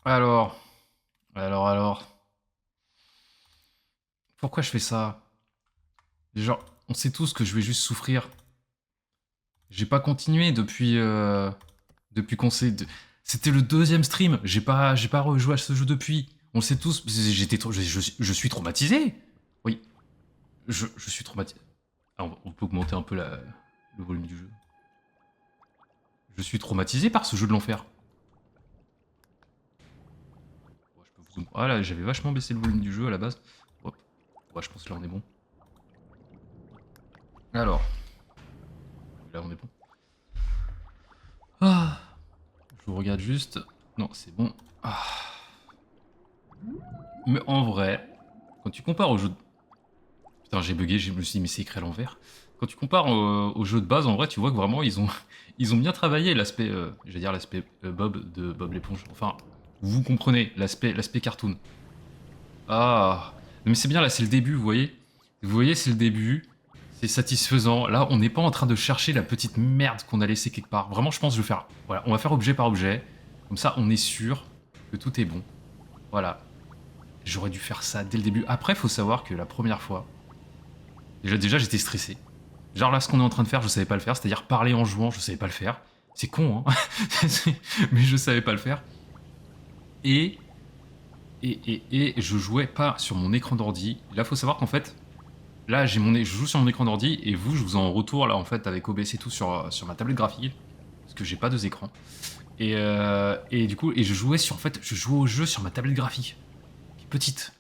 Alors, alors. Pourquoi je fais ça? Genre, on sait tous que je vais juste souffrir. J'ai pas continué depuis qu'on s'est. C'était le deuxième stream. J'ai pas rejoué à ce jeu depuis. On le sait tous. Je suis traumatisé. Oui, je suis traumatisé. Ah, on peut augmenter un peu le volume du jeu. Je suis traumatisé par ce jeu de l'enfer. Ouais, ah là, j'avais vachement baissé le volume du jeu à la base. Hop. Ouais, je pense que là on est bon. Alors, là on est bon. Ah, je vous regarde juste. Non, c'est bon. Ah. Mais en vrai, quand tu compares au jeu de... Putain, j'ai bugué, je me suis dit, mais c'est écrit à l'envers. Quand tu compares au jeu de base, en vrai, tu vois que vraiment, ils ont bien travaillé l'aspect, je vais dire l'aspect Bob de Bob l'éponge. Enfin, vous comprenez, l'aspect cartoon. Ah, mais c'est bien, là, c'est le début, vous voyez. Vous voyez, c'est le début. C'est satisfaisant. Là, on n'est pas en train de chercher la petite merde qu'on a laissée quelque part. Vraiment, je pense que je vais faire... Voilà, on va faire objet par objet. Comme ça, on est sûr que tout est bon. Voilà. J'aurais dû faire ça dès le début. Après, faut savoir que la première fois, déjà j'étais stressé. Genre là, ce qu'on est en train de faire, je savais pas le faire. C'est-à-dire parler en jouant, je savais pas le faire. C'est con, hein. Mais je savais pas le faire. Et, et je jouais pas sur mon écran d'ordi. Là, faut savoir qu'en fait, là, je joue sur mon écran d'ordi et vous, je vous en retour là en fait avec OBS et tout sur ma tablette graphique parce que j'ai pas deux écrans. Et du coup, je jouais sur en fait, je jouais au jeu sur ma tablette graphique, qui est petite.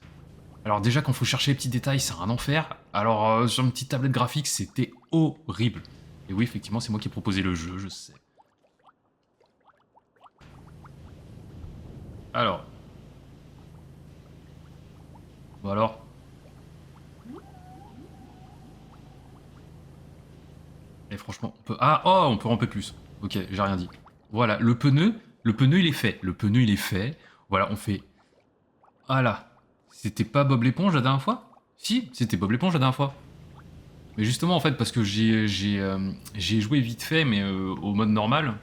Alors déjà, quand faut chercher les petits détails, c'est un enfer. Alors sur une petite tablette graphique, c'était horrible. Et oui, effectivement, c'est moi qui ai proposé le jeu, je sais. Alors, bon alors. Et franchement, on peut... Ah, oh, on peut ramper plus. Ok, j'ai rien dit. Voilà, le pneu, il est fait. Le pneu, il est fait. Voilà, on fait... Ah là, c'était pas Bob l'éponge la dernière fois? Si, c'était Bob l'éponge la dernière fois. Mais justement, en fait, parce que j'ai joué vite fait, mais au mode normal.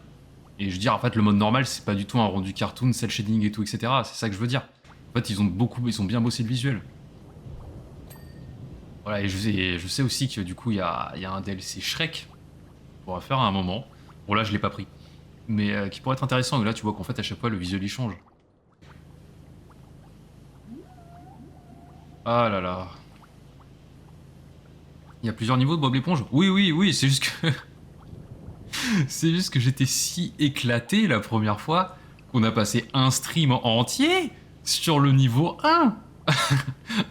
Et je veux dire, en fait, le mode normal, c'est pas du tout un rendu cartoon, cel shading et tout, etc. C'est ça que je veux dire. En fait, ils ont bien bossé le visuel. Voilà, et je sais aussi que du coup, il y a un DLC Shrek qu'on pourra faire à un moment. Bon, là, je l'ai pas pris. Mais qui pourrait être intéressant, et là, tu vois qu'en fait, à chaque fois, le visuel, il change. Ah là là. Il y a plusieurs niveaux de Bob l'éponge? Oui, oui, oui, c'est juste que... c'est juste que j'étais si éclaté la première fois qu'on a passé un stream entier sur le niveau 1.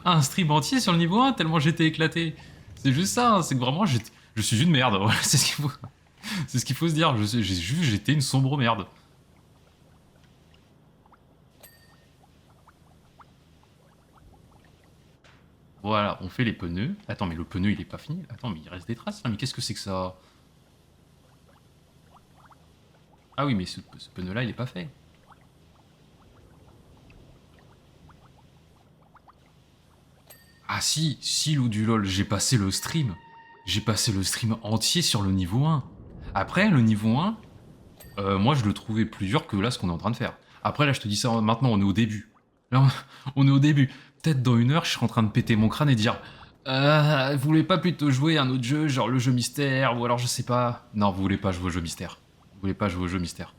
Un stream entier sur le niveau 1 tellement j'étais éclaté. C'est juste ça, hein, c'est que vraiment je suis une merde. Voilà, c'est ce qu'il faut se dire. J'étais une sombre merde. Voilà, on fait les pneus. Attends, mais le pneu il est pas fini. Attends, mais il reste des traces là. Mais qu'est-ce que c'est que ça? Ah oui, mais ce pneu là il est pas fait. Ah si, si, loup du lol, j'ai passé le stream. J'ai passé le stream entier sur le niveau 1. Après, le niveau 1, moi je le trouvais plus dur que là ce qu'on est en train de faire. Après là je te dis ça maintenant, on est au début. Là on est au début. Peut-être dans une heure je serai en train de péter mon crâne et dire vous voulez pas plutôt jouer à un autre jeu, genre le jeu mystère, ou alors je sais pas. Non, vous voulez pas jouer au jeu mystère. Vous voulez pas jouer au jeu mystère.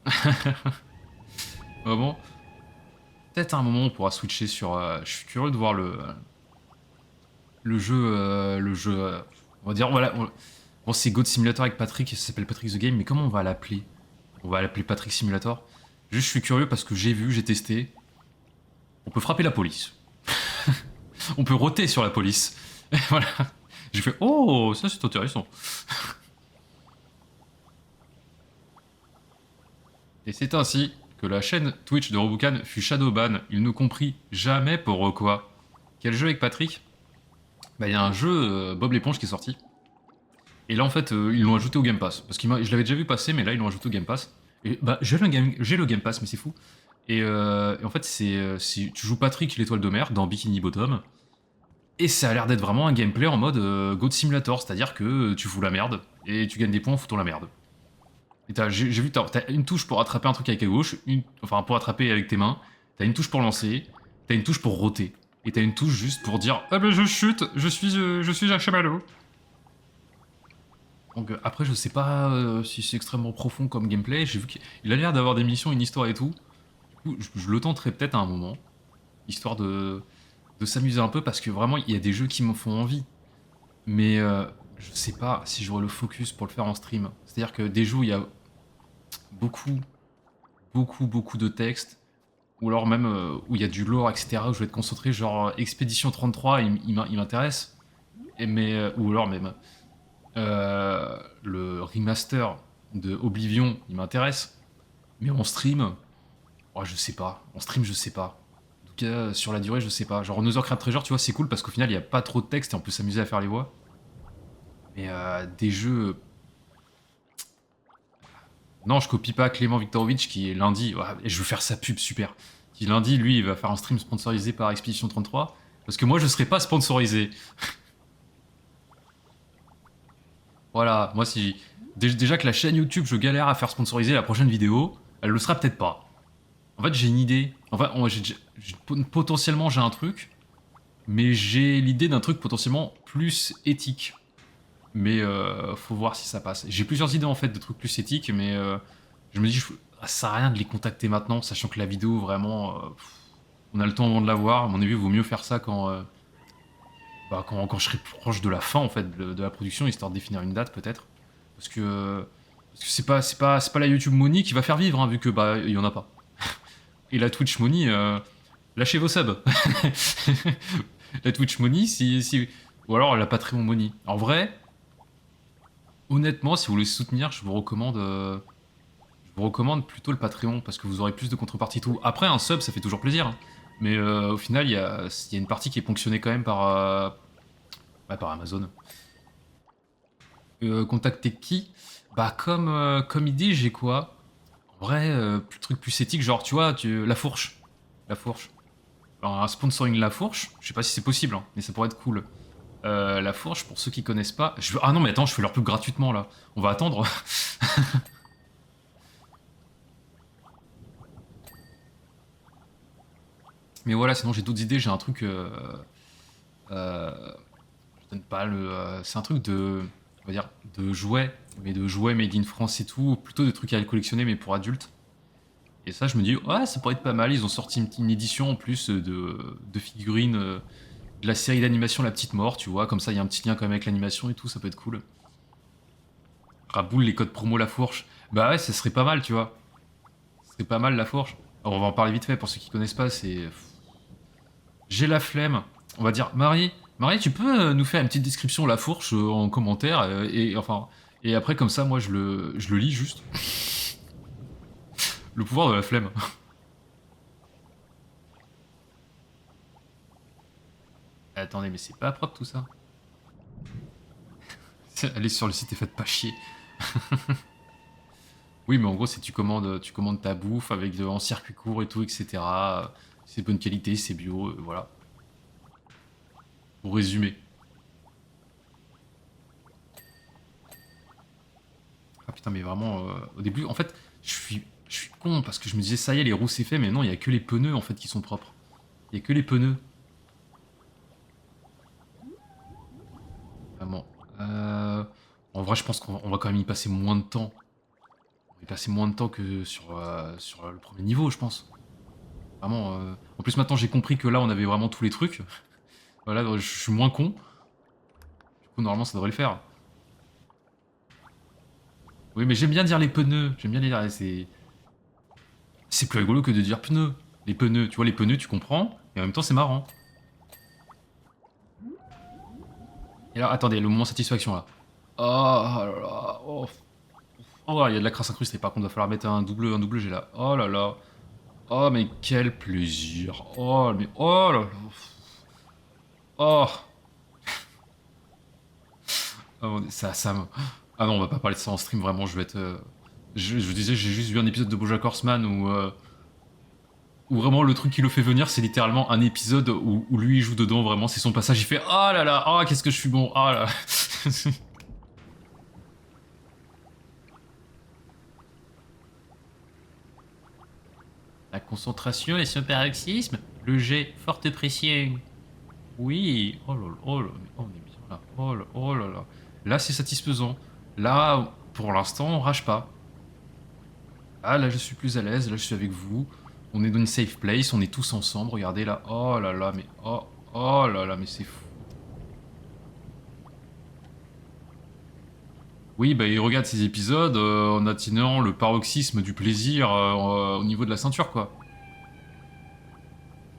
Ah bon, peut-être à un moment on pourra switcher sur... je suis curieux de voir le jeu, on va dire, voilà, bon c'est God Simulator avec Patrick, ça s'appelle Patrick the Game, mais comment on va l'appeler? On va l'appeler Patrick Simulator. Juste je suis curieux parce que j'ai vu, j'ai testé. On peut frapper la police. On peut roter sur la police. Voilà. J'ai fait, oh, ça c'est intéressant. Et c'est ainsi que la chaîne Twitch de Robucan fut shadowban. Il ne comprit jamais pourquoi. Quel jeu avec Patrick? Bah il y a un jeu Bob l'éponge qui est sorti. Et là, en fait, ils l'ont ajouté au Game Pass. Parce que je l'avais déjà vu passer, mais là, ils l'ont ajouté au Game Pass. Et bah, j'ai le Game Pass, mais c'est fou. Et en fait, tu joues Patrick, l'étoile de mer, dans Bikini Bottom. Et ça a l'air d'être vraiment un gameplay en mode God Simulator. C'est-à-dire que tu fous la merde, et tu gagnes des points en foutant la merde. Et j'ai vu, t'as une touche pour attraper un truc avec la gauche, enfin pour attraper avec tes mains, t'as une touche pour lancer, t'as une touche pour roter, et t'as une touche juste pour dire « Ah ben je chute, je suis un chamallow ». Donc après je sais pas si c'est extrêmement profond comme gameplay, j'ai vu qu'il a l'air d'avoir des missions, une histoire et tout. Du coup je le tenterai peut-être à un moment, histoire de s'amuser un peu, parce que vraiment il y a des jeux qui me font envie. Mais je sais pas si j'aurai le focus pour le faire en stream. C'est-à-dire que des jeux où il y a beaucoup, beaucoup de texte, ou alors même où il y a du lore, etc., où je vais être concentré, genre Expédition 33, il m'intéresse. Ou alors même le remaster de Oblivion, il m'intéresse. Mais en stream, oh, je sais pas. En stream, je sais pas. En tout cas, sur la durée, je sais pas. Genre Another Craft Treasure, tu vois, c'est cool parce qu'au final, il y a pas trop de texte et on peut s'amuser à faire les voix. Mais des jeux. Non, je copie pas Clément Viktorovitch qui est lundi. Et je veux faire sa pub, super. Qui lundi, lui, il va faire un stream sponsorisé par Expedition 33. Parce que moi, je serai pas sponsorisé. Voilà, moi, si. Déjà que la chaîne YouTube, je galère à faire sponsoriser la prochaine vidéo, elle le sera peut-être pas. En fait, j'ai une idée. Enfin, potentiellement, j'ai un truc. Mais j'ai l'idée d'un truc potentiellement plus éthique. Mais faut voir si ça passe. J'ai plusieurs idées en fait de trucs plus éthiques, mais je me dis, ça sert à rien de les contacter maintenant, sachant que la vidéo, vraiment, on a le temps avant de la voir. À mon avis, il vaut mieux faire ça quand je serai proche de la fin en fait de la production, histoire de définir une date peut-être. Parce que c'est pas la YouTube Money qui va faire vivre, hein, vu que bah il y en a pas. Et la Twitch Money, lâchez vos subs. La Twitch Money, ou alors la Patreon Money. En vrai. Honnêtement, si vous voulez soutenir, je vous recommande plutôt le Patreon parce que vous aurez plus de contrepartie tout. Après, un sub, ça fait toujours plaisir, hein. Mais au final, il y a une partie qui est ponctionnée quand même par Amazon. Contacter qui? Bah comme idée, j'ai quoi? En vrai, truc plus éthique, genre tu vois, la fourche. La fourche. Alors, un sponsoring La Fourche, je sais pas si c'est possible, hein, mais ça pourrait être cool. La Fourche, pour ceux qui connaissent pas... Ah non, mais attends, je fais leur pub gratuitement, là. On va attendre. Mais voilà, sinon j'ai d'autres idées, j'ai un truc... je donne pas le... c'est un truc de... On va dire de jouets, mais de jouets made in France et tout, plutôt des trucs à collectionner, mais pour adultes. Et ça, je me dis, ouais, ça pourrait être pas mal. Ils ont sorti une édition en plus de figurines de la série d'animation La Petite Mort, tu vois. Comme ça, il y a un petit lien quand même avec l'animation et tout, ça peut être cool. Raboule les codes promo La Fourche. Bah ouais, ça serait pas mal, tu vois. Ce serait pas mal La Fourche. Alors, on va en parler vite fait, pour ceux qui connaissent pas, c'est... J'ai la flemme. On va dire, Marie, tu peux nous faire une petite description La Fourche en commentaire et après, comme ça, moi, je le lis juste. Le pouvoir de la flemme. Attendez, mais c'est pas propre tout ça. Allez sur le site et faites pas chier. Oui, mais en gros, c'est tu commandes ta bouffe avec en circuit court et tout, etc. C'est de bonne qualité, c'est bio, voilà. Pour résumer. Ah putain, mais vraiment, au début, en fait, je suis con parce que je me disais, ça y est, les roues c'est fait, mais non, il y a que les pneus en fait qui sont propres. Il y a que les pneus. Vraiment. En vrai, je pense qu'on va quand même y passer moins de temps. On va y passer moins de temps que sur le premier niveau, je pense. Vraiment. En plus, maintenant, j'ai compris que là, on avait vraiment tous les trucs. Voilà, je suis moins con. Du coup, normalement, ça devrait le faire. Oui, mais j'aime bien dire les pneus. J'aime bien les dire. C'est plus rigolo que de dire pneus. Les pneus, tu vois, les pneus, tu comprends. Et en même temps, c'est marrant. Et là, attendez, le moment satisfaction là. Oh, oh là là. Oh, oh, il y a de la crasse incrustée. Par contre, il va falloir mettre un double G là. Oh là là. Oh, mais quel plaisir. Oh, mais oh là là. Oh. Oh, ça me... Ah non, on va pas parler de ça en stream, vraiment, je vais être... Je disais, j'ai juste vu un épisode de BoJack Horseman où vraiment le truc qui le fait venir, c'est littéralement un épisode où lui il joue dedans, vraiment, c'est son passage, il fait « Oh là là, oh qu'est-ce que je suis bon, oh là là !» concentration et son paroxysme. Le jet, forte pression. Oui. Oh là là, oh là, mais on est bien là. Oh là là. Là, c'est satisfaisant. Là, pour l'instant, on rage pas. Ah, là, je suis plus à l'aise. Là, je suis avec vous. On est dans une safe place. On est tous ensemble. Regardez là. Oh là là, mais oh là là, mais c'est fou. Oui, bah, il regarde ces épisodes en atténuant le paroxysme du plaisir au niveau de la ceinture, quoi.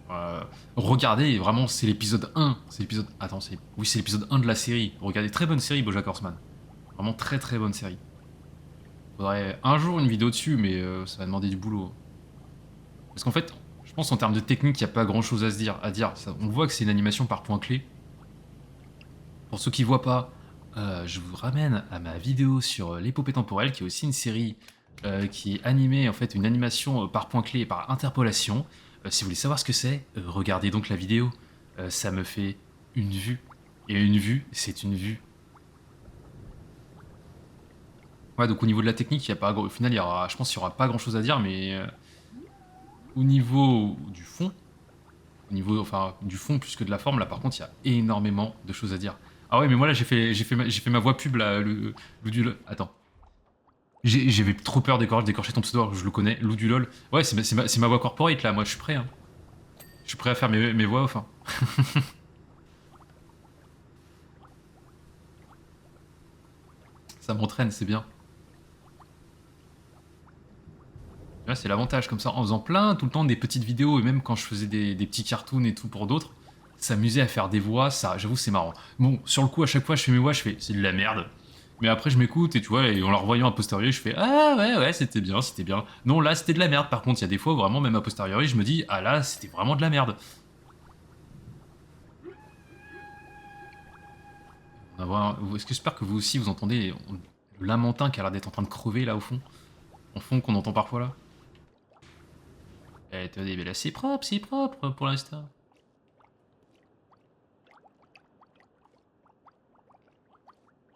Euh, Regardez, vraiment, c'est l'épisode 1. C'est l'épisode... Attends, c'est... Oui, c'est l'épisode 1 de la série. Regardez, très bonne série, BoJack Horseman. Vraiment très très bonne série. Faudrait un jour une vidéo dessus, mais ça va demander du boulot. Parce qu'en fait, je pense en termes de technique, il n'y a pas grand chose à se dire. On voit que c'est une animation par point clé. Pour ceux qui voient pas, je vous ramène à ma vidéo sur l'épopée temporelle, qui est aussi une série qui est animée, en fait, une animation par point clé et par interpolation. Si vous voulez savoir ce que c'est, regardez donc la vidéo. Ça me fait une vue. Et une vue, c'est une vue. Ouais, donc au niveau de la technique, il y a pas, au final, je pense qu'il n'y aura pas grand chose à dire, mais au niveau du fond, enfin, du fond plus que de la forme, là par contre, il y a énormément de choses à dire. Ah ouais, mais moi là, j'ai fait ma voix pub, là, Lou du LOL. Attends. J'avais trop peur d'écorcher ton pseudo, alors que je le connais, Lou du LOL. Ouais, c'est ma voix corporate, là, moi, je suis prêt, hein. Je suis prêt à faire mes voix off, hein. Ça m'entraîne, c'est bien. Là, c'est l'avantage, comme ça, en faisant plein, tout le temps, des petites vidéos, et même quand je faisais des petits cartoons et tout pour d'autres, s'amuser à faire des voix, ça, j'avoue, c'est marrant. Bon, sur le coup, à chaque fois, je fais mes voix, je fais, c'est de la merde. Mais après, je m'écoute, et tu vois, et en la revoyant a posteriori, je fais, ah ouais, c'était bien, c'était bien. Non, là, c'était de la merde. Par contre, il y a des fois, vraiment, même a posteriori, je me dis, ah là, c'était vraiment de la merde. Est-ce que j'espère que vous aussi, vous entendez le lamentin qui a l'air d'être en train de crever, là, au fond? En fond, qu'on entend parfois, là? Eh, attendez, mais là, c'est propre, pour l'instant.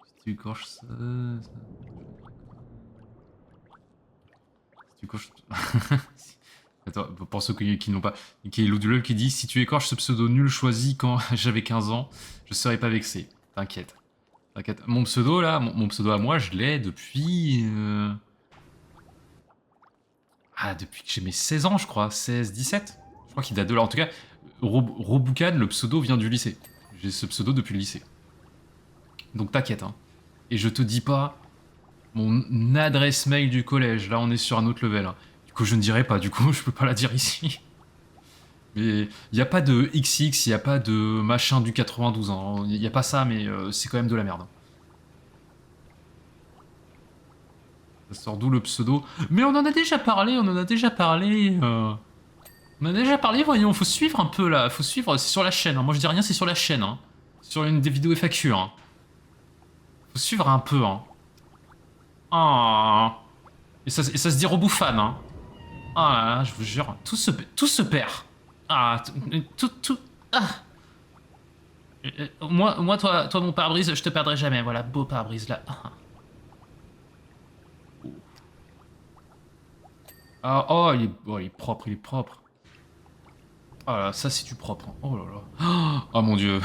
Si tu écorches ça... Si tu écorches... Attends, pour ceux qui n'ont pas... Qui est Loudulol qui dit « Si tu écorches ce pseudo nul choisi quand j'avais 15 ans, je serais pas vexé. T'inquiète. T'inquiète. Mon pseudo, là, mon pseudo à moi, je l'ai depuis... Ah, depuis que j'ai mes 16 ans, je crois. 16, 17. Je crois qu'il date de là. En tout cas, Roboucan, le pseudo vient du lycée. J'ai ce pseudo depuis le lycée. Donc t'inquiète, hein. Et je te dis pas mon adresse mail du collège. Là, on est sur un autre level, hein. Du coup, je ne dirai pas. Du coup, je peux pas la dire ici. Mais il n'y a pas de XX, il n'y a pas de machin du 92 ans. Il n'y a pas ça, mais c'est quand même de la merde. Ça sort d'où le pseudo? Mais on en a déjà parlé, on en a déjà parlé. On en a déjà parlé, voyons, faut suivre un peu là. Faut suivre, c'est sur la chaîne, hein. Moi je dis rien, c'est sur la chaîne, hein. Sur une des vidéos FAQ, hein. Faut suivre un peu, hein. Ah. Et ça se dit rebouffane, hein. Ah là là, je vous jure, tout se perd. Ah, tout... Ah. Moi, toi, mon pare-brise, je te perdrai jamais. Voilà, beau pare-brise là. Ah, oh, il est propre, il est propre. Ah là, ça c'est du propre, hein. Oh là là. Oh mon dieu.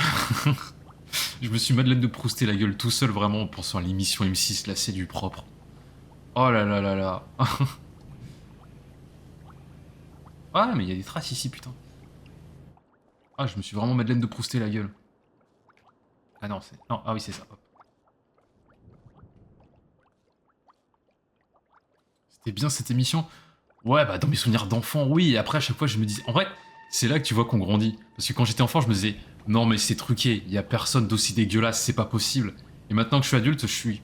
Je me suis Madeleine de Prousté la gueule tout seul vraiment en pensant à l'émission M6, là c'est du propre. Oh là là là là. Ah mais il y a des traces ici, putain. Ah, je me suis vraiment Madeleine de Prousté la gueule. Ah non, c'est... Non, ah oui, c'est ça. Hop. C'était bien cette émission. Ouais, bah dans mes souvenirs d'enfant, oui. Et après, à chaque fois, je me disais... En vrai, c'est là que tu vois qu'on grandit. Parce que quand j'étais enfant, je me disais... Non, mais c'est truqué. Il y a personne d'aussi dégueulasse, c'est pas possible. Et maintenant que je suis adulte, je suis...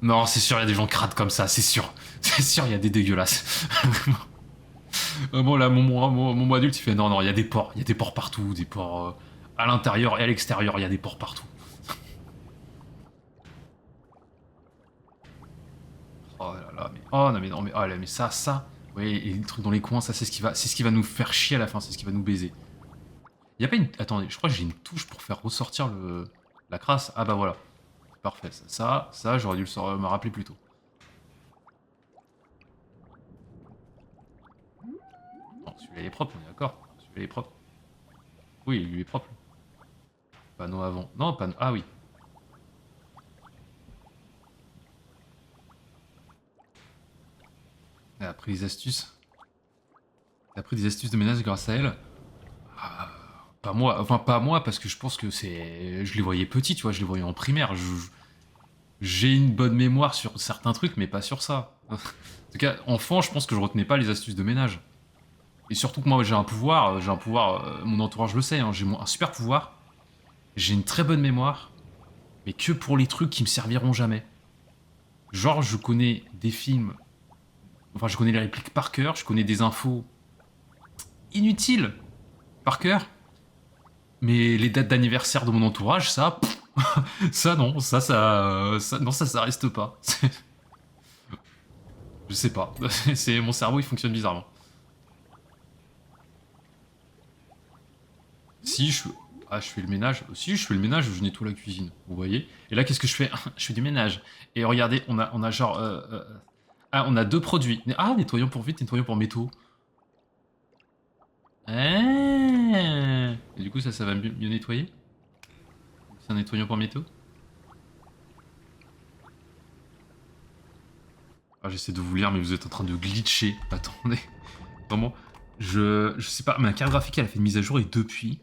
Non, c'est sûr, il y a des gens crades comme ça, c'est sûr. C'est sûr, il y a des dégueulasses. Bon, là, mon moi adulte, il fait non, non, il y a des porcs partout, des porcs à l'intérieur et à l'extérieur, il y a des porcs partout. Oh là là, mais oh non, mais oh là, mais ça, oui, et les trucs dans les coins, ça, c'est ce qui va nous faire chier à la fin, c'est ce qui va nous baiser. Il y a pas une, attendez, je crois que j'ai une touche pour faire ressortir la crasse. Ah bah voilà, parfait, ça, j'aurais dû me rappeler plus tôt. Non, celui-là il est propre, on est d'accord. Celui-là il est propre. Oui, lui est propre. Panneau avant. Non, panneau. Ah oui. Elle a appris les astuces. Elle a appris des astuces de ménage grâce à elle. Ah, pas moi. Enfin, pas moi, parce que je pense que c'est. Je les voyais petits, tu vois, je les voyais en primaire. J'ai une bonne mémoire sur certains trucs, mais pas sur ça. En tout cas, enfant, je pense que je retenais pas les astuces de ménage. Et surtout que moi, j'ai un pouvoir, mon entourage le sait, hein, j'ai un super pouvoir. J'ai une très bonne mémoire, mais que pour les trucs qui me serviront jamais. Genre, je connais des films, enfin, je connais les répliques par cœur, je connais des infos inutiles par cœur, mais les dates d'anniversaire de mon entourage, ça, ça non, non, ça reste pas. Je sais pas, c'est mon cerveau, il fonctionne bizarrement. Si je... Ah, je fais le ménage. Si, je fais le ménage, je nettoie la cuisine. Vous voyez? Et là, qu'est-ce que je fais? Je fais du ménage. Et regardez, on a genre... Ah, on a deux produits. Ah, nettoyant pour vite, nettoyant pour métaux. Ah. Et du coup, ça va mieux nettoyer? C'est un nettoyant pour métaux? Ah, j'essaie de vous lire, mais vous êtes en train de glitcher. Attendez. Vraiment. Je sais pas, ma carte graphique, elle a fait une mise à jour et depuis...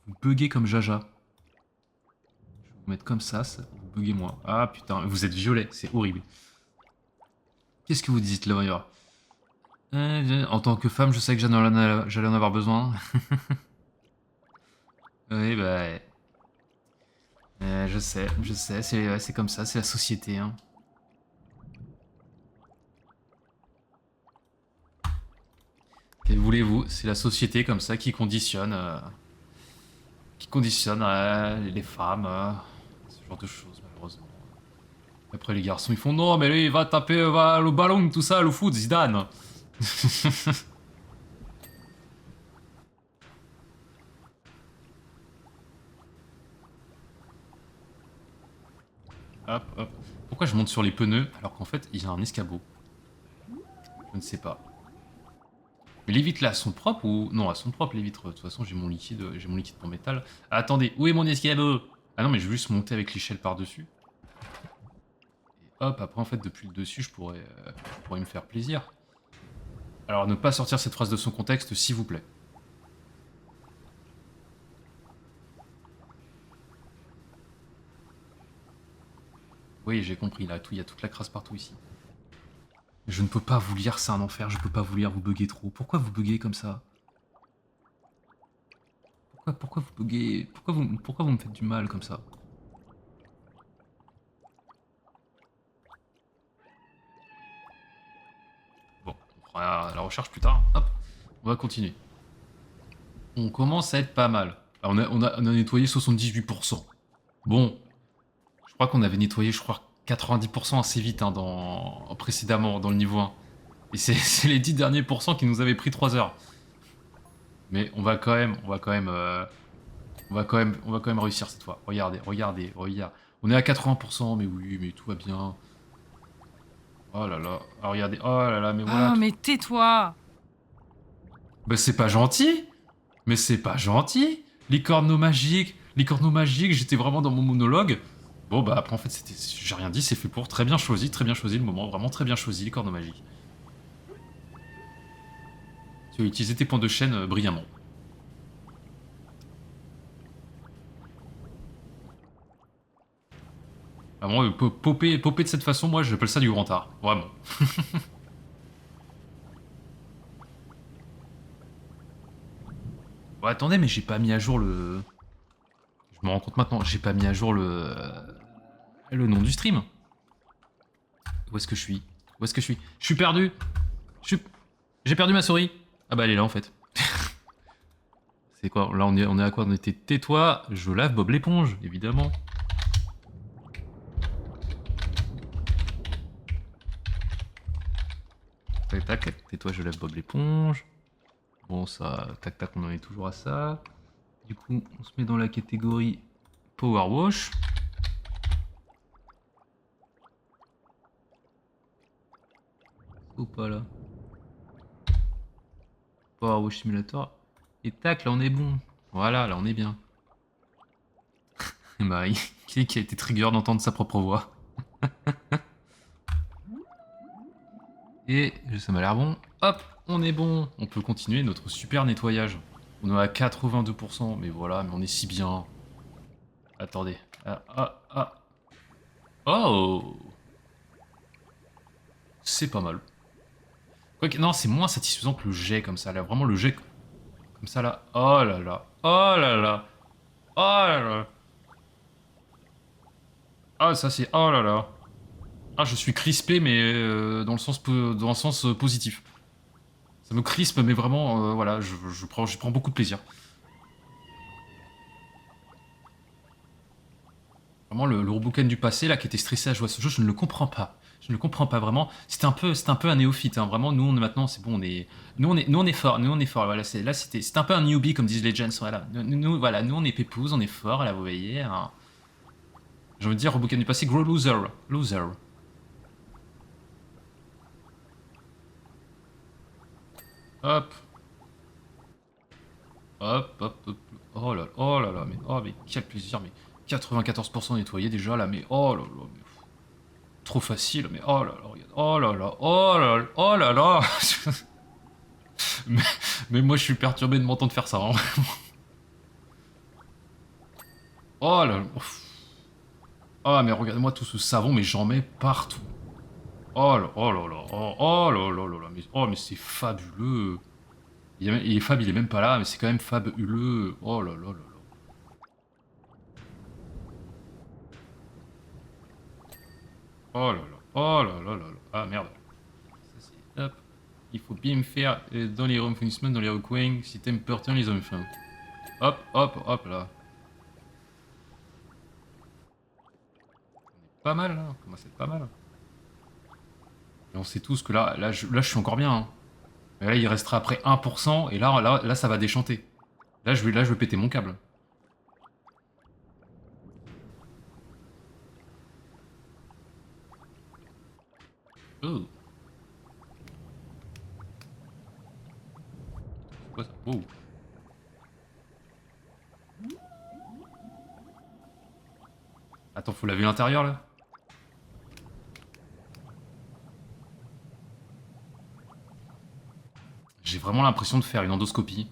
Vous buguez comme Jaja. Je vais vous mettre comme ça vous buguez moins. Ah putain, vous êtes violet, c'est horrible. Qu'est-ce que vous dites, Lawyer? En tant que femme, je sais que j'allais en avoir besoin. Oui, bah... je sais, c'est comme ça, c'est la société. Hein. Que voulez-vous? C'est la société comme ça qui conditionne... les femmes, ce genre de choses, malheureusement. Après, les garçons, ils font non, mais lui, il va taper le ballon, tout ça, le foot, Zidane. Hop, hop. Pourquoi je monte sur les pneus alors qu'en fait, il y a un escabeau? Je ne sais pas. Mais les vitres là sont propres ou... Non, elles sont propres les vitres. De toute façon, j'ai mon liquide pour métal. Ah, attendez, où est mon escabeau? Ah non, mais je vais juste monter avec l'échelle par-dessus. Et hop, après en fait, depuis le dessus, je pourrais me faire plaisir. Alors, ne pas sortir cette phrase de son contexte, s'il vous plaît. Oui, j'ai compris, là, il y a toute la crasse partout ici. Je ne peux pas vous lire, c'est un enfer, je peux pas vous lire, vous buguez trop. Pourquoi vous buguez comme ça? Pourquoi vous buguez? Pourquoi vous me faites du mal comme ça? Bon, on fera la recherche plus tard. Hop, on va continuer. On commence à être pas mal. Alors, on a nettoyé 78%. Bon, je crois qu'on avait nettoyé, 90% assez vite hein, précédemment dans le niveau 1. Et c'est les 10 derniers pourcents qui nous avaient pris 3 heures. Mais on va quand même réussir cette fois. Regardez. On est à 80%, mais oui, mais tout va bien. Oh là là, ah, regardez, oh là là, mais voilà. Oh, mais tais-toi! Bah c'est pas gentil. Mais c'est pas gentil. Licorno magique, j'étais vraiment dans mon monologue. Bon bah après en fait j'ai rien dit, c'est fait pour. Très bien choisi le moment, vraiment très bien choisi, licorno magique. Tu as utilisé tes points de chaîne brillamment. Vraiment, popper de cette façon, moi j'appelle ça du grand art, vraiment. Bon, attendez, mais j'ai pas mis à jour le... Je me rends compte maintenant, j'ai pas mis à jour le nom du stream. Où est-ce que je suis? Où est-ce que je suis? Je suis perdu. J'ai perdu ma souris. Ah bah elle est là en fait. C'est quoi? Là on est à quoi? On était tais-toi, je lave Bob l'éponge, évidemment. Tac tac, tais-toi, je lave Bob l'éponge. Bon ça, tac tac, on en est toujours à ça. Du coup, on se met dans la catégorie Power Wash. Ou pas là? Power Wash Simulator. Et tac, là on est bon. Voilà, là on est bien. Et bah, qui a été trigger d'entendre sa propre voix. Et ça m'a l'air bon. Hop, on est bon. On peut continuer notre super nettoyage. On est à 82%, mais voilà, mais on est si bien. Attendez. Ah, ah, ah. Oh! C'est pas mal. Quoique, non, c'est moins satisfaisant que le jet comme ça. Là, vraiment le jet comme ça là. Oh là là. Oh là là. Oh là là. Ah, ça c'est. Oh là là. Ah, je suis crispé, mais dans le sens positif. Ça me crispe, mais vraiment, voilà, je prends beaucoup de plaisir. Vraiment, le Roboken du passé, là, qui était stressé à jouer à ce jeu, je ne le comprends pas. Je ne le comprends pas vraiment. C'était un peu un néophyte, hein. Vraiment, nous, maintenant, c'est bon, nous, on est fort. Nous, on est fort. Voilà, c'était un peu un newbie, comme disent Legends. Voilà, voilà, nous, on est pépouze, on est fort. Là, vous voyez. Hein. J'ai envie de dire, Roboken du passé, gros loser, loser. Hop, hop, hop, hop. Oh là là, mais oh, mais quel plaisir, mais 94% nettoyé déjà là, mais oh là là, mais trop facile, mais oh là là, regarde, oh là là, oh là là, oh là là. mais, mais moi je suis perturbé de m'entendre faire ça. Hein. Oh là là. Oh mais regardez-moi tout ce savon, mais j'en mets partout. Oh là, oh là là, oh, oh là là là là, mais, oh mais c'est fabuleux. Fab il est même pas là, mais c'est quand même fabuleux. Oh là là là là. Oh là là, oh là là là là. Ah merde. Ça c'est hop. Il faut bien me faire dans les refounissements, dans les recoins, si t'aimes porter les enfants. Hop, hop, hop là. On est pas mal là, comment c'est pas mal. Et on sait tous que là je suis encore bien. Hein. Mais là il restera après 1%, et là ça va déchanter. Là je vais péter mon câble. Oh. C'est quoi ça? Oh. Attends, faut laver l'intérieur là? J'ai vraiment l'impression de faire une endoscopie.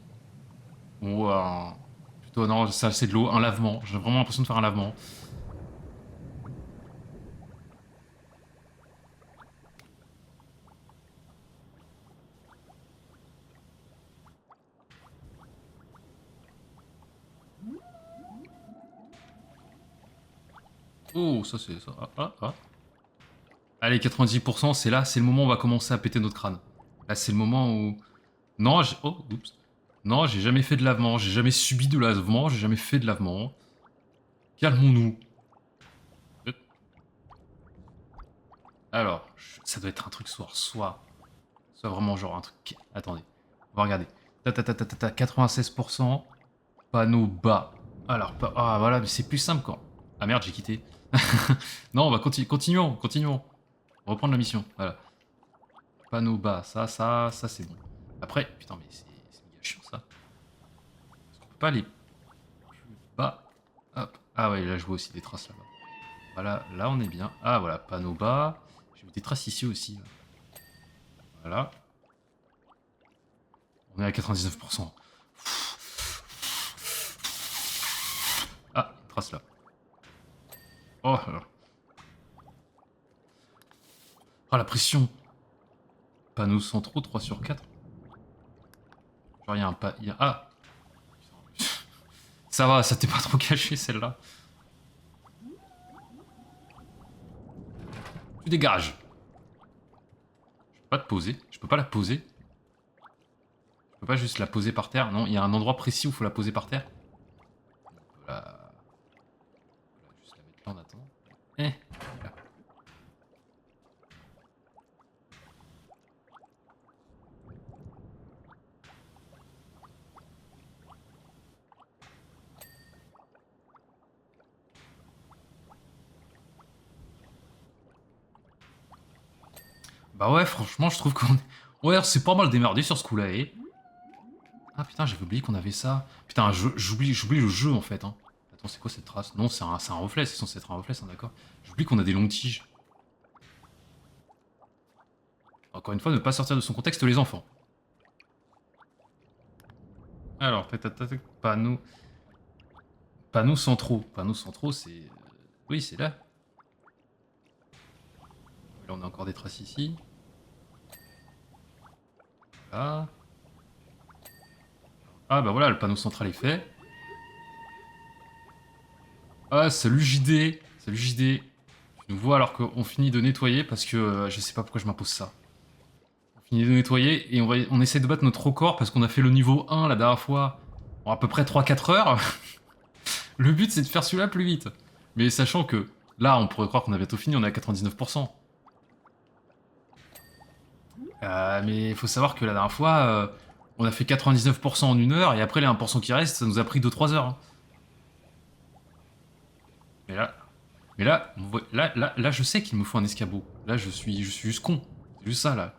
Ou plutôt non, ça c'est de l'eau, un lavement. J'ai vraiment l'impression de faire un lavement. Oh, ça c'est ça. Ah, ah, ah. Allez, 90%, c'est là, c'est le moment où on va commencer à péter notre crâne. Là, c'est le moment où... Non, oh, oups. Non, j'ai jamais fait de lavement, j'ai jamais subi de lavement, j'ai jamais fait de lavement. Calmons-nous. Alors, ça doit être un truc soit vraiment genre un truc... Attendez, on va regarder. 96%, panneau bas. Alors, ah voilà, mais c'est plus simple quand... Ah merde, j'ai quitté. Non, on va continuons. On va reprendre la mission, voilà. Panneau bas, ça c'est bon. Après, putain, mais c'est méga chiant ça. Parce qu'on peut pas aller plus bas. Hop. Ah ouais, là je vois aussi des traces là-bas. Voilà, là on est bien. Ah voilà, panneau bas. J'ai vu des traces ici aussi. Là. Voilà. On est à 99%. Ah, une trace là. Oh là. Oh la pression. Panneaux centraux, 3 sur 4. Genre il y a un pas... Ah. Ça va, ça t'est pas trop caché celle-là. Tu dégages. Je peux pas te poser. Je peux pas la poser. Je peux pas juste la poser par terre. Non, il y a un endroit précis où il faut la poser par terre. On peut juste la mettre là en attendant. Là. Bah ouais, franchement, je trouve qu'on... Ouais, c'est pas mal démerdé sur ce coup-là, eh. Ah putain, j'avais oublié qu'on avait ça. Putain, j'oublie le jeu en fait. Hein. Attends, c'est quoi cette trace? Non, c'est un reflet, c'est censé être un reflet, d'accord. J'oublie qu'on a des longues tiges. Encore une fois, ne pas sortir de son contexte les enfants. Alors, panneaux. Panneaux centraux. Panneaux centraux, c'est... Oui, c'est là. Là, on a encore des traces ici. Là. Ah bah voilà, le panneau central est fait. Ah, salut JD. Salut JD. Tu nous vois alors qu'on finit de nettoyer parce que je sais pas pourquoi je m'impose ça. On finit de nettoyer et on essaie de battre notre record parce qu'on a fait le niveau 1 la dernière fois en à peu près 3-4 heures. Le but c'est de faire celui-là plus vite. Mais sachant que là, on pourrait croire qu'on a bientôt fini, on est à 99%. Mais il faut savoir que la dernière fois, on a fait 99% en 1 heure et après les 1% qui restent, ça nous a pris 2-3 heures. Hein. Mais là, là, je sais qu'il me faut un escabeau. Là, je suis juste con. C'est juste ça, là.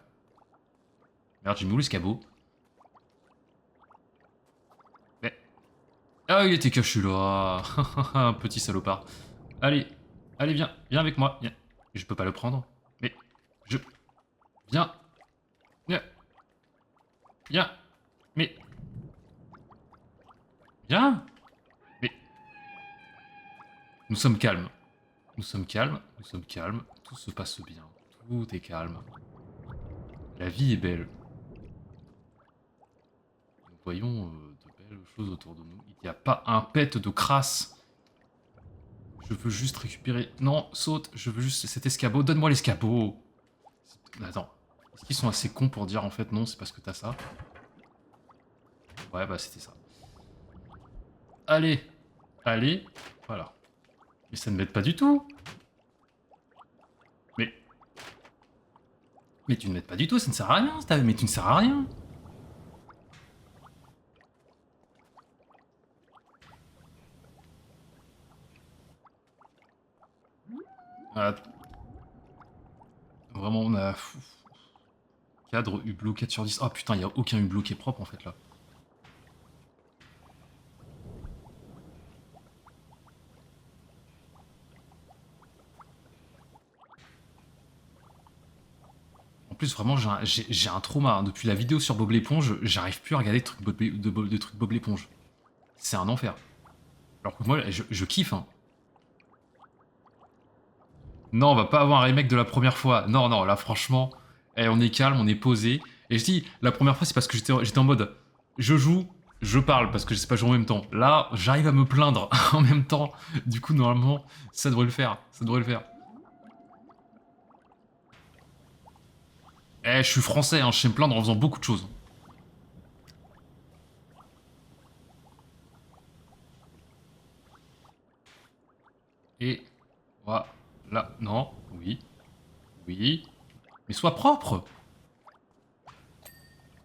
Merde, j'ai mis où l'escabeau? Mais... Ah, il était caché là. Un petit salopard. Allez, allez, viens, viens avec moi. Viens. Je peux pas le prendre. Mais, je... Viens. Viens. Viens. Mais... Viens. Mais... Nous sommes calmes. Nous sommes calmes, nous sommes calmes. Tout se passe bien. Tout est calme. La vie est belle. Nous voyons de belles choses autour de nous. Il n'y a pas un pet de crasse. Je veux juste récupérer... Non, saute. Je veux juste cet escabeau. Donne-moi l'escabeau. Attends. Est-ce qu'ils sont assez cons pour dire en fait non, c'est parce que t'as ça? Ouais, bah c'était ça. Allez. Allez. Voilà. Mais ça ne m'aide pas du tout. Mais... Mais tu ne m'aides pas du tout, ça ne sert à rien. Mais tu ne sers à rien. Ah, vraiment, on a... Cadre, hublot, 4 sur 10. Oh putain, il n'y a aucun hublot qui est propre en fait là. En plus, vraiment, j'ai un trauma. Hein. Depuis la vidéo sur Bob l'éponge, j'arrive plus à regarder de trucs Bob l'éponge. C'est un enfer. Alors que moi, je kiffe. Hein. Non, on va pas avoir un remake de la première fois. Non, non, là franchement, on est calme, on est posé. Et je dis, la première fois, c'est parce que j'étais en mode, je joue, je parle, parce que je sais pas jouer en même temps. Là, j'arrive à me plaindre en même temps. Du coup, normalement, ça devrait le faire. Ça devrait le faire. Je suis français, hein, je sais me plaindre en faisant beaucoup de choses. Et voilà, là, non, oui, oui, mais sois propre.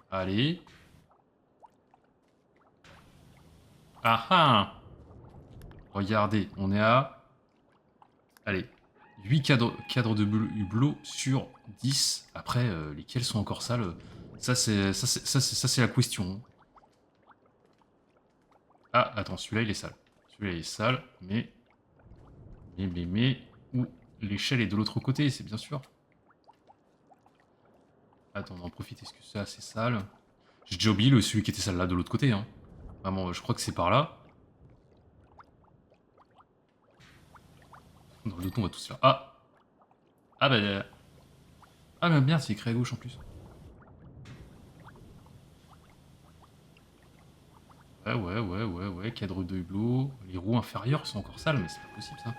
Allez. Ah ah. Regardez, on est à... Allez, 8 cadres de hublot sur 10. Après, lesquels sont encore sales? Ça, c'est la question. Ah, attends, celui-là, il est sale. Celui-là, il est sale, mais... Où l'échelle est de l'autre côté, c'est bien sûr. Attends, on en profite, est-ce que ça, c'est sale? J'ai déjà oublié celui qui était sale là, de l'autre côté, hein. Vraiment, je crois que c'est par là. Dans le dos, on va tous faire... Ah. Ah bah... Ah mais merde, c'est écrit à gauche en plus. Ouais, cadre de hublot. Les roues inférieures sont encore sales, mais c'est pas possible ça.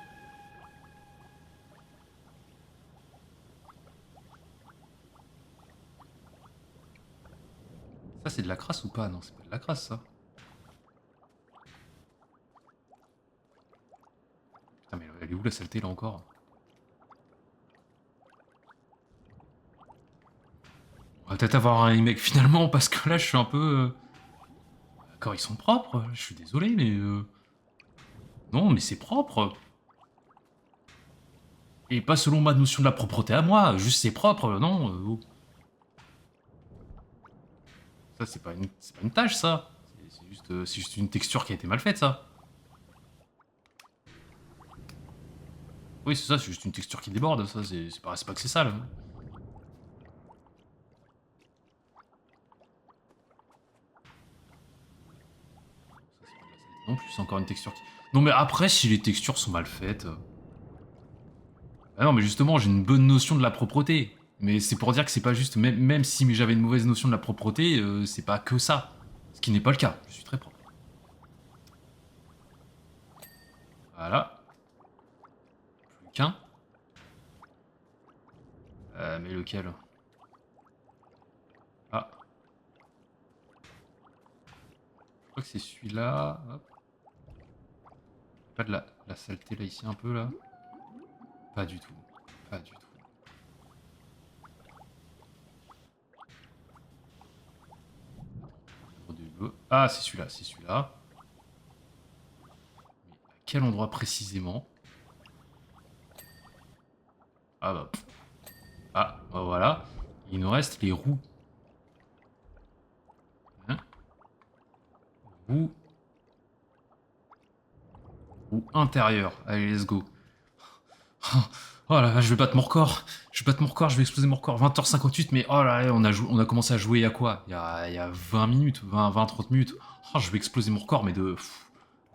Ça c'est de la crasse ou pas? Non, c'est pas de la crasse ça. Putain mais elle est où la saleté là encore? On va peut-être avoir un remake finalement parce que là je suis un peu... D'accord, ils sont propres, je suis désolé mais... Non mais c'est propre. Et pas selon ma notion de la propreté à moi, juste c'est propre, non oh. Ça, c'est pas une tâche, ça. C'est juste une texture qui a été mal faite, ça. Oui, c'est ça, c'est juste une texture qui déborde, ça, c'est pas que c'est sale. Non plus, c'est encore une texture qui... Non mais après, si les textures sont mal faites... Ah non mais justement, j'ai une bonne notion de la propreté. Mais c'est pour dire que c'est pas juste... Même si j'avais une mauvaise notion de la propreté, c'est pas que ça. Ce qui n'est pas le cas. Je suis très propre. Voilà. Plus qu'un. Mais lequel? Ah. Je crois que c'est celui-là. Hop. Pas de la saleté là, ici, un peu, là. Pas du tout. Pas du tout. Ah, c'est celui-là, c'est celui-là. Mais à quel endroit précisément? Ah bah... Ah, bah voilà. Il nous reste les roues. Hein? Roues... Roues intérieures. Allez, let's go. Oh là là, je vais battre mon record. Je vais battre mon record, je vais exploser mon record. 20h58, mais oh là là, on a commencé à jouer à quoi il y a 20 minutes, 20-30 minutes. Oh, je vais exploser mon record, mais de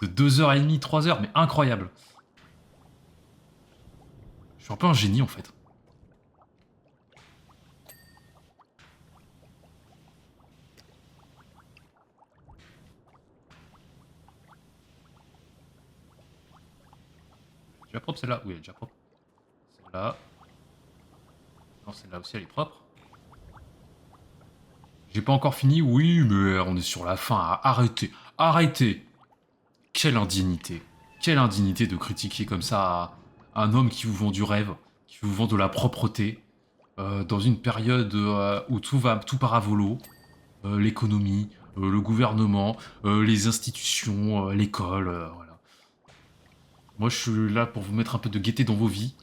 2h30, 3h, mais incroyable. Je suis un peu un génie en fait. Déjà propre celle-là? Oui, elle est déjà propre. Celle-là. Non, celle-là aussi, elle est propre. J'ai pas encore fini? Oui, mais on est sur la fin. Arrêtez. Arrêtez. Quelle indignité. Quelle indignité de critiquer comme ça un homme qui vous vend du rêve, qui vous vend de la propreté, dans une période où tout part à volo. L'économie, le gouvernement, les institutions, l'école, voilà. Moi, je suis là pour vous mettre un peu de gaieté dans vos vies.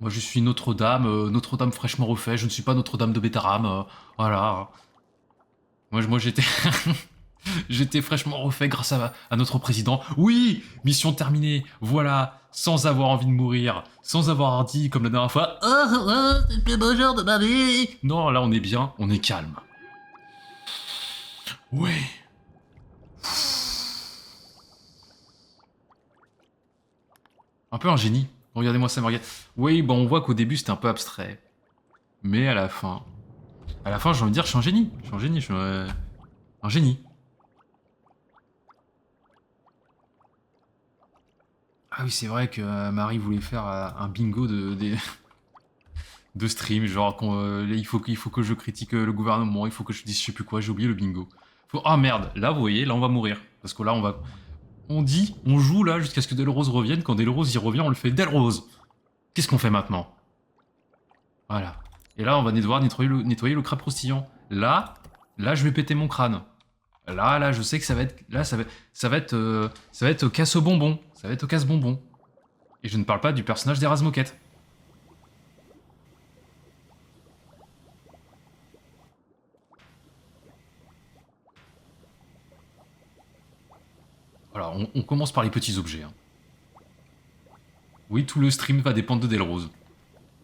Moi, je suis Notre-Dame, Notre-Dame fraîchement refait. Je ne suis pas Notre-Dame de Bétarame, voilà. Moi j'étais... J'étais fraîchement refait grâce à notre président. Oui, mission terminée, voilà, sans avoir envie de mourir, sans avoir dit, comme la dernière fois, « Oh, c'est le plus beau jour de ma vie !» Non, là, on est bien, on est calme. Ouais. Un peu un génie. Regardez-moi ça, Morgane. Oui, bon, on voit qu'au début, c'était un peu abstrait. Mais à la fin... j'ai envie de dire, je suis un génie. Je suis un génie, je suis un génie. Ah oui, c'est vrai que Marie voulait faire un bingo de stream, genre il faut que je critique le gouvernement, il faut que je dise je sais plus quoi, j'ai oublié le bingo. Ah merde, là vous voyez, là on va mourir. Parce que là on joue là jusqu'à ce que Delrose revienne, quand Delrose y revient on le fait Delrose. Qu'est-ce qu'on fait maintenant? Voilà. Et là on va devoir nettoyer le crabe croustillant. Là je vais péter mon crâne. Là, je sais que ça va être... Là, ça va être casse au bonbon. Ça va être au casse-bonbon. Et je ne parle pas du personnage d'Erasmo Moquette. Alors, on commence par les petits objets. Hein. Oui, tout le stream va dépendre de Delrose.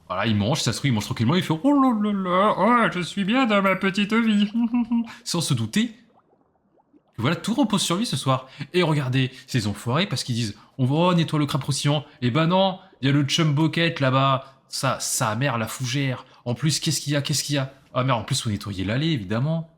Voilà, il mange, ça se trouve, il mange tranquillement, il fait « Oh là là là, oh, je suis bien dans ma petite vie !» Sans se douter que voilà, tout repose sur lui ce soir. Et regardez, ces enfoirés, parce qu'ils disent « On va nettoyer le crabe croustillant. » Et ben non, il y a le chum bucket là-bas. Ça, mère, la fougère. En plus, qu'est-ce qu'il y a? Ah merde, en plus, faut nettoyer l'allée, évidemment.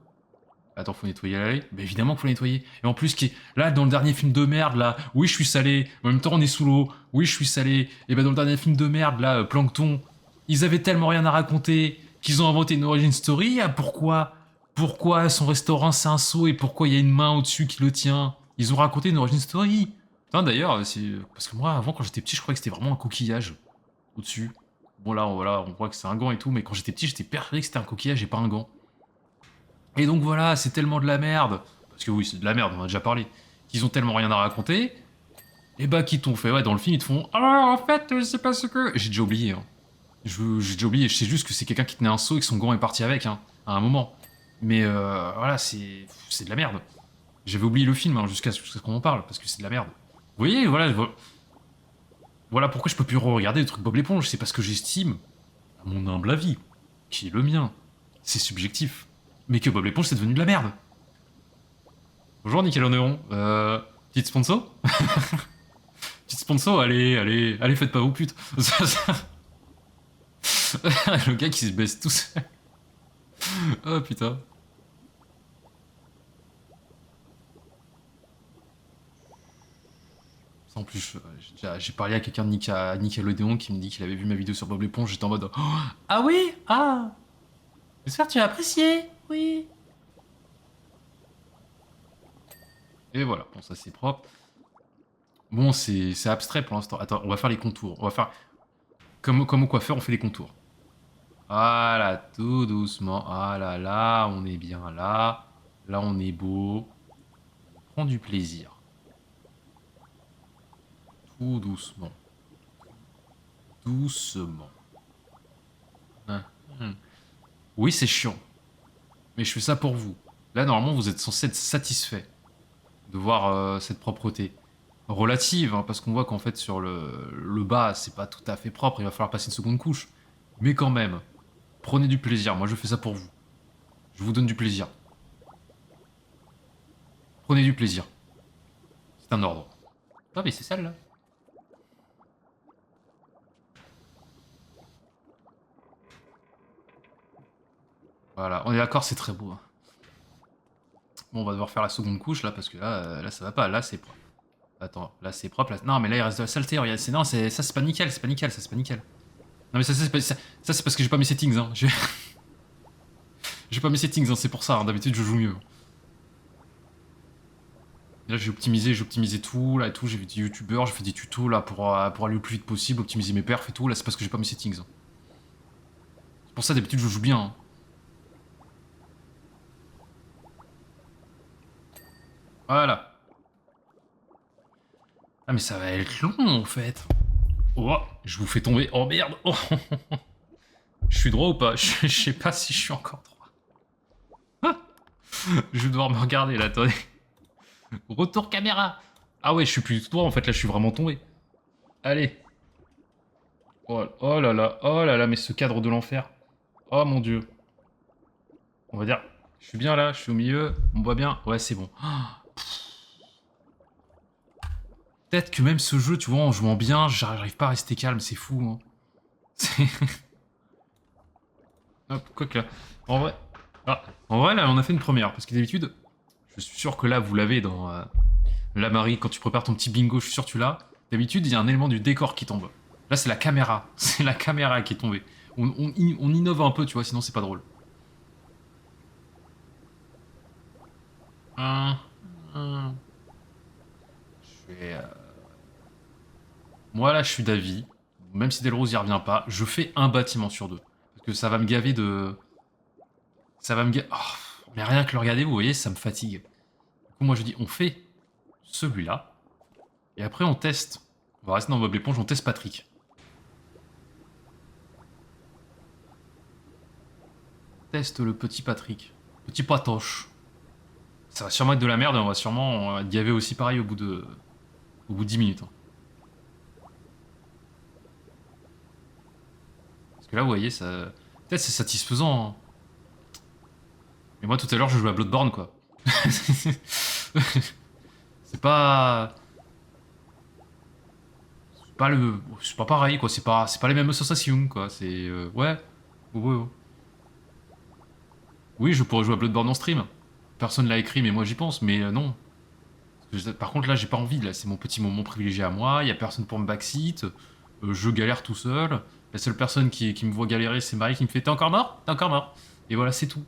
Attends, faut nettoyer l'allée? Bah évidemment qu'il faut nettoyer. Et en plus, là, dans le dernier film de merde, là, oui, je suis salé. En même temps, on est sous l'eau. Oui, je suis salé. Et ben dans le dernier film de merde, là, Plankton, ils avaient tellement rien à raconter qu'ils ont inventé une origin story. Ah, pourquoi son restaurant c'est un seau et pourquoi il y a une main au-dessus qui le tient? Ils ont raconté une origin story. Enfin, d'ailleurs, parce que moi, avant, quand j'étais petit, je croyais que c'était vraiment un coquillage au-dessus. Bon, là, on voit que c'est un gant et tout, mais quand j'étais petit, j'étais persuadé que c'était un coquillage et pas un gant. Et donc voilà, c'est tellement de la merde, parce que oui, c'est de la merde, on en a déjà parlé, qu'ils ont tellement rien à raconter, et bah qu'ils t'ont fait, ouais, dans le film, ils te font « Ah, en fait, c'est parce que... » J'ai déjà oublié, hein. J'ai déjà oublié, je sais juste que c'est quelqu'un qui tenait un seau et que son gant est parti avec, hein, à un moment. Mais voilà, c'est de la merde. J'avais oublié le film hein, jusqu'à ce qu'on en parle, parce que c'est de la merde. Vous voyez, voilà pourquoi je peux plus re-regarder le truc Bob l'éponge. C'est parce que j'estime, à mon humble avis, qui est le mien, c'est subjectif, mais que Bob l'éponge c'est devenu de la merde. Bonjour Nickelodeon, petite sponsor. Petite sponsor, allez, faites pas vos putes. Le gars qui se baisse tout seul. Oh putain. En plus, j'ai parlé à quelqu'un de à Nickelodeon qui me dit qu'il avait vu ma vidéo sur Bob l'éponge, j'étais en mode oh, ah oui, ah, j'espère que tu as apprécié, oui. Et voilà, bon ça c'est propre. Bon c'est abstrait pour l'instant. Attends, on va faire les contours. On va faire comme au coiffeur, on fait les contours. Voilà, tout doucement. Ah là là, on est bien là. Là on est beau. On prend du plaisir. Tout doucement. Doucement. Hein, hein. Oui, c'est chiant. Mais je fais ça pour vous. Là, normalement, vous êtes censé être satisfait de voir cette propreté. Relative, hein, parce qu'on voit qu'en fait, sur le bas, c'est pas tout à fait propre, il va falloir passer une seconde couche. Mais quand même, prenez du plaisir. Moi, je fais ça pour vous. Je vous donne du plaisir. Prenez du plaisir. C'est un ordre. Ah, mais c'est celle là. Voilà, on est d'accord, c'est très beau. Hein. Bon, on va devoir faire la seconde couche là, parce que là ça va pas. Là, c'est propre. Attends, là c'est propre. Là... Non, mais là il reste de la saleté. Regarde, non, ça c'est pas nickel, c'est pas nickel, ça c'est pas nickel. Non, mais ça c'est parce que j'ai pas mes settings. Hein. J'ai pas mes settings, hein, c'est pour ça. Hein. D'habitude, je joue mieux. Et là, j'ai optimisé tout, là et tout. J'ai vu des youtubeurs, j'ai fait des tutos là pour aller le plus vite possible, optimiser mes perfs et tout. Là, c'est parce que j'ai pas mes settings. Hein. C'est pour ça, d'habitude, je joue bien. Hein. Voilà. Ah, mais ça va être long en fait. Oh, je vous fais tomber. Oh merde. Oh. Je suis droit ou pas? Je sais pas si je suis encore droit. Je vais devoir me regarder là, attendez. Retour caméra. Ah ouais, je suis plus tout droit en fait, là je suis vraiment tombé. Allez. Oh, oh là là, mais ce cadre de l'enfer. Oh mon dieu. On va dire, je suis bien là, je suis au milieu, on me voit bien. Ouais, c'est bon. Peut-être que même ce jeu, tu vois, en jouant bien, j'arrive pas à rester calme, c'est fou. Hein. Hop, quoi que là. En vrai... Ah, en vrai, là, on a fait une première, parce que d'habitude, je suis sûr que là, vous l'avez dans... la Marie, quand tu prépares ton petit bingo, je suis sûr que tu l'as. D'habitude, il y a un élément du décor qui tombe. Là, c'est la caméra. C'est la caméra qui est tombée. On innove un peu, tu vois, sinon c'est pas drôle. Hum, hum. Je vais... Moi, là, je suis d'avis. Même si Delrose y revient pas, je fais un bâtiment sur deux. Parce que ça va me gaver de... Ça va me gaver... Oh, mais rien que le regarder, vous voyez, ça me fatigue. Du coup, moi, je dis, on fait celui-là. Et après, on teste. On va rester dans Bob l'éponge, on teste Patrick. Teste le petit Patrick. Petit patoche. Ça va sûrement être de la merde et on va sûrement être gavé aussi pareil au bout de 10 minutes. Hein. Parce que là, vous voyez, ça... Peut-être c'est satisfaisant. Hein. Mais moi, tout à l'heure, je jouais à Bloodborne, quoi. C'est pas... C'est pas pareil, quoi. C'est pas les mêmes sensations, quoi. C'est... ouais. Ouais. Oui, je pourrais jouer à Bloodborne en stream. Personne l'a écrit, mais moi j'y pense. Mais non. Par contre, là, j'ai pas envie. Là, c'est mon petit moment privilégié à moi. Il y a personne pour me backseat. Je galère tout seul. La seule personne qui me voit galérer, c'est Marie qui me fait T'es encore mort? T'es encore mort? Et voilà, c'est tout.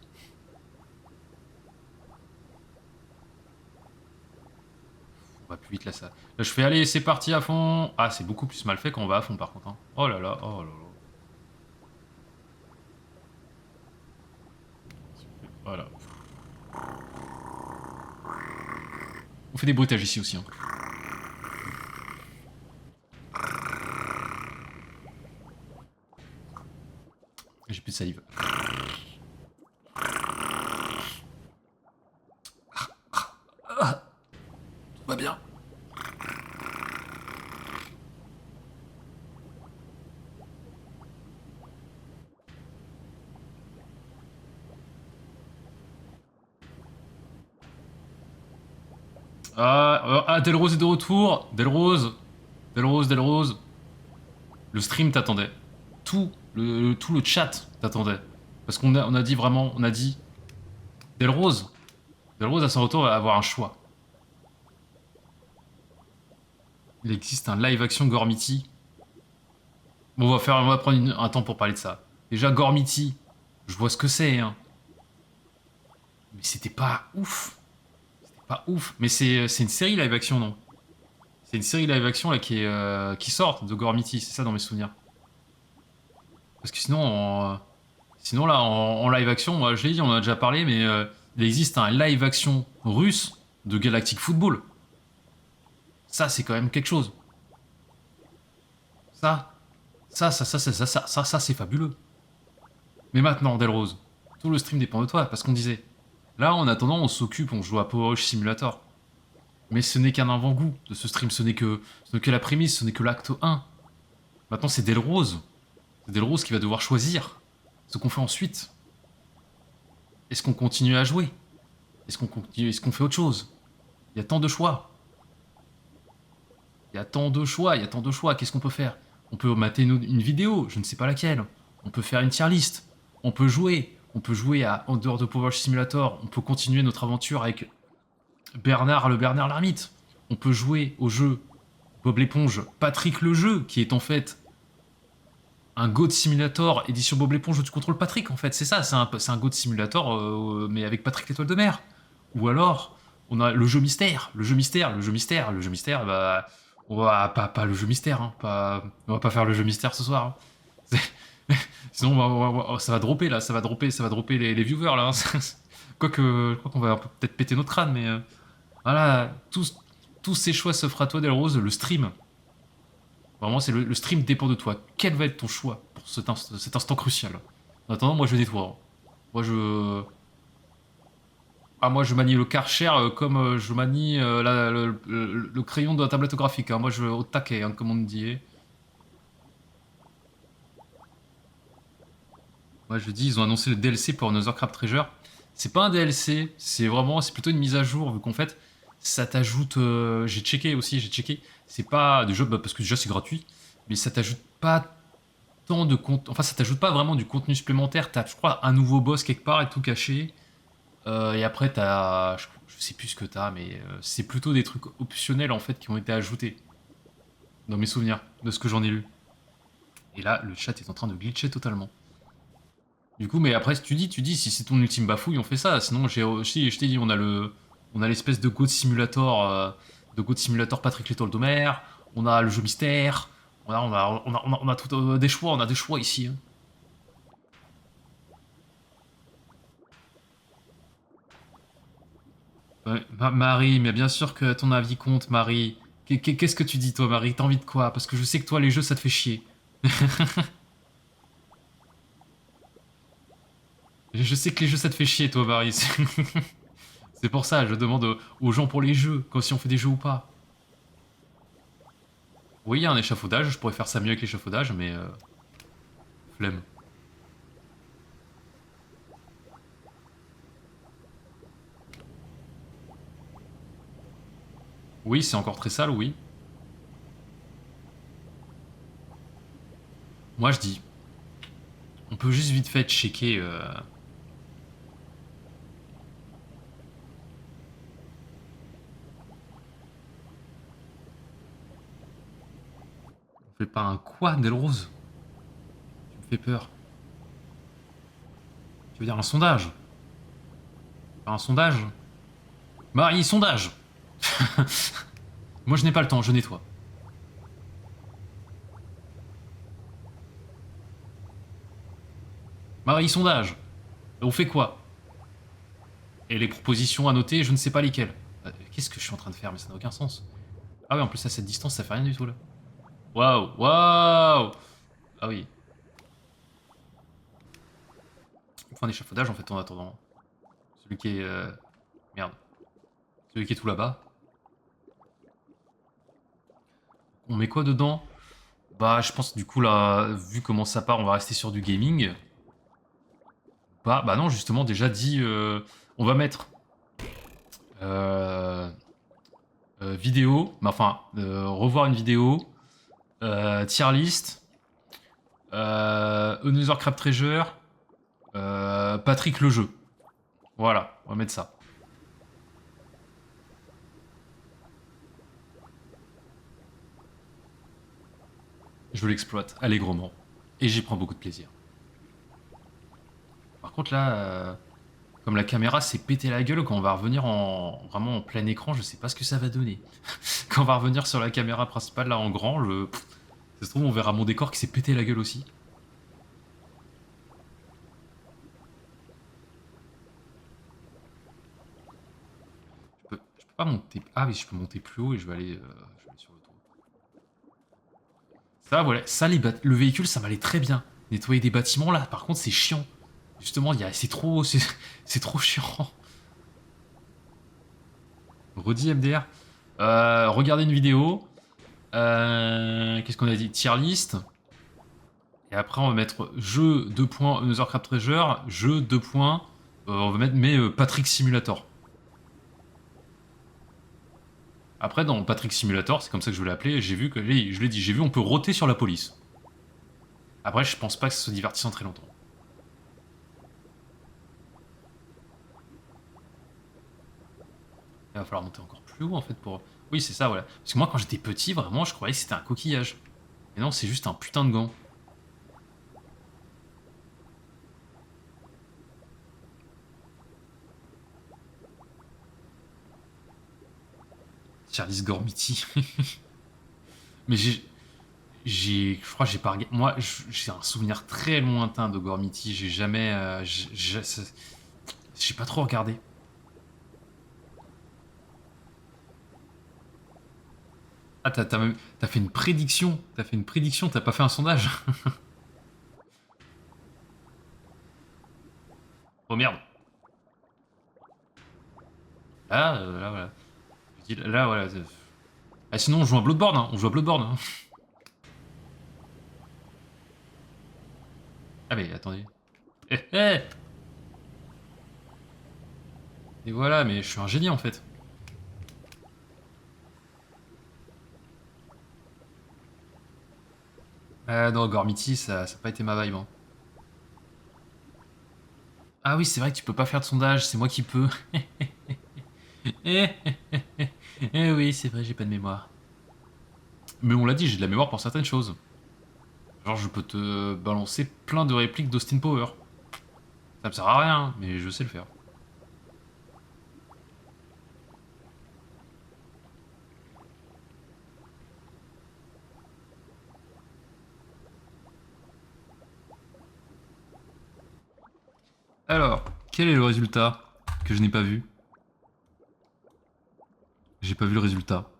On va plus vite là, ça. Là, je fais Allez, c'est parti à fond. Ah, c'est beaucoup plus mal fait quand on va à fond, par contre. Hein. Oh là là, oh là là. Voilà. On fait des bruitages ici aussi. Hein. J'ai plus de salive. va bien. Delrose est de retour. Delrose. Delrose, Delrose. Le stream t'attendait. Tout le chat t'attendait. Parce on a dit vraiment, on a dit... Delrose. Delrose à son retour va avoir un choix. Il existe un live action Gormiti. Bon, on va prendre un temps pour parler de ça. Déjà, Gormiti, je vois ce que c'est, hein. Mais c'était pas ouf. C'était pas ouf. Mais c'est une série live action, non? C'est une série live action là qui sort de Gormiti, c'est ça dans mes souvenirs. Parce que sinon là, en live action, moi, je l'ai dit, on en a déjà parlé, mais il existe un live action russe de Galactic Football. Ça, c'est quand même quelque chose. Ça, c'est fabuleux. Mais maintenant, Delrose, tout le stream dépend de toi, parce qu'on disait, là, en attendant, on s'occupe, on joue à Power Rush Simulator. Mais ce n'est qu'un avant-goût de ce stream, ce n'est que la prémisse, ce n'est que l'acte 1. Maintenant, c'est Delrose. C'est Delrose qui va devoir choisir ce qu'on fait ensuite. Est-ce qu'on continue à jouer? Est-ce qu'on fait autre chose? Il y a tant de choix. Il y a tant de choix, il y a tant de choix. Qu'est-ce qu'on peut faire? On peut mater une vidéo, je ne sais pas laquelle. On peut faire une tier list. On peut jouer. On peut jouer en dehors de Power Simulator. On peut continuer notre aventure avec Bernard l'ermite. On peut jouer au jeu Bob l'éponge, Patrick le jeu, qui est en fait un God Simulator édition Bob l'éponge où tu contrôles Patrick en fait. C'est ça, c'est un God Simulator mais avec Patrick l'étoile de mer. Ou alors, on a le jeu mystère. Le jeu mystère, bah... On va pas le jeu mystère, hein, on va pas faire le jeu mystère ce soir. Hein. Sinon, ça va dropper là, ça va dropper les viewers là. Hein. Quoique, je crois qu'on va peut-être péter notre crâne, mais voilà, tous ces choix s'offrent à toi, Delrose, le stream. Vraiment, c'est le stream dépend de toi. Quel va être ton choix pour cet instant crucial? En attendant, moi je nettoie. Moi je. Ah, moi je manie le Karcher comme je manie le crayon de la tablette graphique. Hein. Moi je au taquet, hein, comme on dit. Moi je dis, ils ont annoncé le DLC pour Another Crab Treasure. C'est pas un DLC, c'est plutôt une mise à jour, vu qu'en fait, ça t'ajoute. J'ai checké aussi, C'est pas du jeu, bah, parce que déjà c'est gratuit, mais ça t'ajoute pas tant de contenu. Enfin, ça t'ajoute pas vraiment du contenu supplémentaire. T'as, je crois, un nouveau boss quelque part et tout caché. Et après, t'as. Je sais plus ce que t'as, mais c'est plutôt des trucs optionnels en fait qui ont été ajoutés. Dans mes souvenirs, de ce que j'en ai lu. Et là, le chat est en train de glitcher totalement. Du coup, mais après, si tu dis, si c'est ton ultime bafouille, on fait ça. Sinon, je t'ai dit, on a l'espèce de God Simulator Patrick l'étoile de mer. On a le jeu mystère. On a tout, des choix, on a des choix ici. Hein. Ouais, Marie, mais bien sûr que ton avis compte, Marie. Qu'est-ce que tu dis, toi, Marie? T'as envie de quoi? Parce que je sais que toi, les jeux, ça te fait chier. Je sais que les jeux, ça te fait chier, toi, Marie. C'est pour ça, je demande aux gens pour les jeux, comme si on fait des jeux ou pas. Oui, il y a un échafaudage, je pourrais faire ça mieux avec l'échafaudage, mais... flemme. Oui, c'est encore très sale, oui. Moi, je dis... On peut juste vite fait checker... On fait pas un quoi, Delrose? Tu me fais peur. Tu veux dire un sondage? Pas un sondage? Marie, sondage! Moi, je n'ai pas le temps, je nettoie. Marie, sondage! On fait quoi? Et les propositions à noter, je ne sais pas lesquelles. Qu'est-ce que je suis en train de faire? Mais ça n'a aucun sens. Ah oui, en plus, à cette distance, ça fait rien du tout, là. Waouh! Waouh! Ah oui. Il faut un échafaudage, en fait, en attendant. Celui qui est... Merde. Celui qui est tout là-bas. on met quoi dedans? Bah, je pense, du coup, là, vu comment ça part, on va rester sur du gaming. Bah non, justement, déjà dit, on va mettre euh, vidéo, mais enfin, revoir une vidéo, tier list, Another Crab Treasure, Patrick le jeu. Voilà, on va mettre ça. Je l'exploite allègrement. Et j'y prends beaucoup de plaisir. Par contre, là, comme la caméra s'est pété la gueule, quand on va revenir vraiment en plein écran, je sais pas ce que ça va donner. Quand on va revenir sur la caméra principale, là, en grand, ça se trouve, on verra mon décor qui s'est pété la gueule aussi. Je peux pas monter... Ah oui, je peux monter plus haut et je vais aller sur le toit. Ça, voilà. Ça, le véhicule, ça m'allait très bien. Nettoyer des bâtiments, là, par contre, c'est chiant. Justement, c'est trop... C'est trop chiant. Redis MDR. Regardez une vidéo. Qu'est-ce qu'on a dit? Tier list. Et après, on va mettre jeu 2 points Another Crab Treasure, jeu 2 points. On va mettre Patrick Simulator. Après, dans Patrick Simulator, c'est comme ça que je voulais l'appeler, j'ai vu que, je l'ai dit, j'ai vu, on peut roter sur la police. Après, je pense pas que ce soit divertissant très longtemps. Il va falloir monter encore plus haut, en fait, pour... Oui, c'est ça, voilà. Parce que moi, quand j'étais petit, vraiment, je croyais que c'était un coquillage. Mais non, c'est juste un putain de gant. Charles Gormiti. Mais je crois que j'ai pas regardé. Moi, j'ai un souvenir très lointain de Gormiti. J'ai jamais, j'ai pas trop regardé. Ah, t'as fait une prédiction. T'as fait une prédiction. T'as pas fait un sondage. Oh merde. Là, voilà. Là, voilà. Ah, sinon, on joue à Bloodborne. Hein. On joue à Bloodborne. Hein. Ah mais attendez. Eh, eh. Et voilà, mais je suis un génie en fait. Ah non, Gormiti, ça a pas été ma vibe. Hein. Ah oui, c'est vrai que tu peux pas faire de sondage, c'est moi qui peux. Eh oui, c'est vrai, j'ai pas de mémoire. Mais on l'a dit, j'ai de la mémoire pour certaines choses. Genre, je peux te balancer plein de répliques d'Austin Power. Ça me sert à rien, mais je sais le faire. Alors, quel est le résultat que je n'ai pas vu? J'ai pas vu le résultat.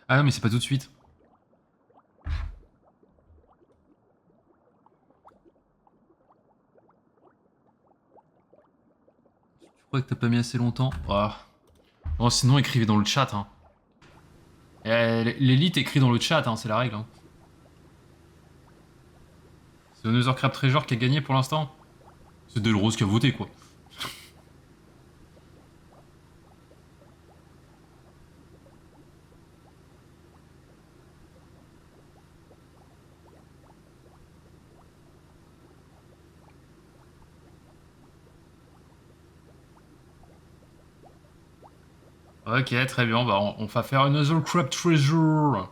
Ah non, mais c'est pas tout de suite. Je crois que t'as pas mis assez longtemps. Ah. Bon, sinon, écrivez dans le chat. Hein. L'élite écrit dans le chat, hein, c'est la règle. Hein. C'est Another Crab Treasure qui a gagné pour l'instant. C'est Delrose qui a voté, quoi. Ok, très bien, bah on va faire Another Crab Treasure.